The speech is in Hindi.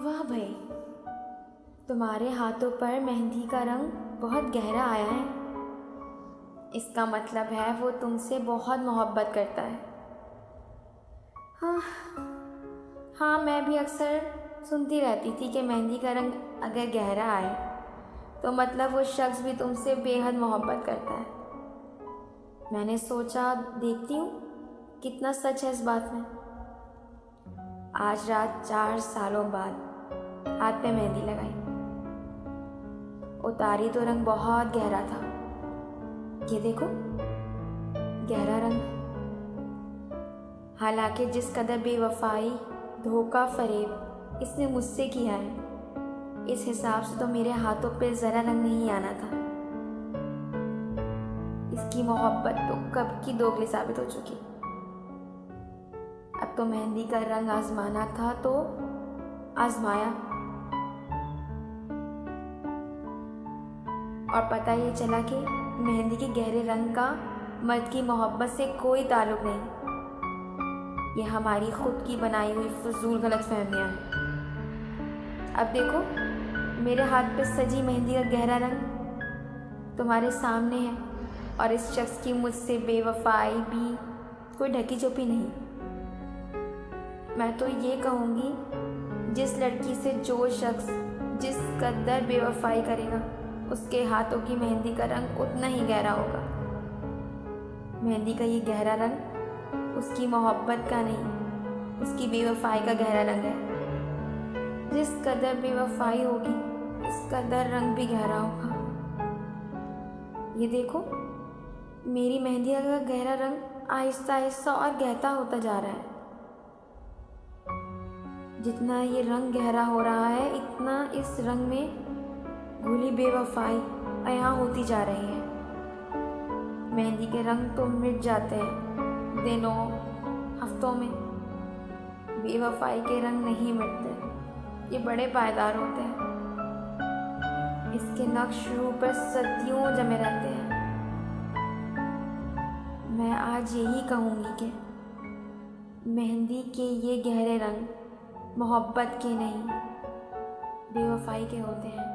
वाह भाई, तुम्हारे हाथों पर मेहंदी का रंग बहुत गहरा आया है। इसका मतलब है वो तुमसे बहुत मोहब्बत करता है। हाँ हाँ, मैं भी अक्सर सुनती रहती थी कि मेहंदी का रंग अगर गहरा आए तो मतलब वो शख्स भी तुमसे बेहद मोहब्बत करता है। मैंने सोचा देखती हूँ कितना सच है इस बात में। आज रात 4 सालों बाद हाथ पे मेहंदी लगाई, उतारी तो रंग बहुत गहरा था। ये देखो, गहरा रंग। हालांकि जिस कदर बेवफाई, धोखा, फरेब इसने मुझसे किया है, इस हिसाब से तो मेरे हाथों पे ज़रा रंग नहीं आना था। इसकी मोहब्बत तो कब की दोगली साबित हो चुकी। अब तो मेहंदी का रंग आजमाना था तो आजमाया, और पता ये चला कि मेहंदी के गहरे रंग का मर्द की मोहब्बत से कोई ताल्लुक नहीं। ये हमारी खुद की बनाई हुई फजूल गलतफहमियां हैं। अब देखो, मेरे हाथ पे सजी मेहंदी का गहरा रंग तुम्हारे सामने है, और इस शख्स की मुझसे बेवफाई भी कोई ढकी छुपी नहीं। मैं तो ये कहूँगी, जिस लड़की से जो शख्स जिस कदर बेवफाई करेगा, उसके हाथों की मेहंदी का रंग उतना ही गहरा होगा। मेहंदी का ये गहरा रंग उसकी मोहब्बत का नहीं, उसकी बेवफाई का गहरा रंग है। जिस कदर बेवफाई होगी, उस कदर रंग भी गहरा होगा। ये देखो, मेरी मेहंदी का गहरा रंग आहिस्ता आहिस्ता और गहता होता जा रहा है। जितना ये रंग गहरा हो रहा है, इतना इस रंग में घुली बेवफाई अयां होती जा रही है। मेहंदी के रंग तो मिट जाते हैं दिनों, हफ्तों में। बेवफाई के रंग नहीं मिटते, ये बड़े पायदार होते हैं। इसके नक्श रूह पर सदियों जमे रहते हैं। मैं आज यही कहूँगी कि मेहंदी के ये गहरे रंग मोहब्बत के नहीं, बेवफाई के होते हैं।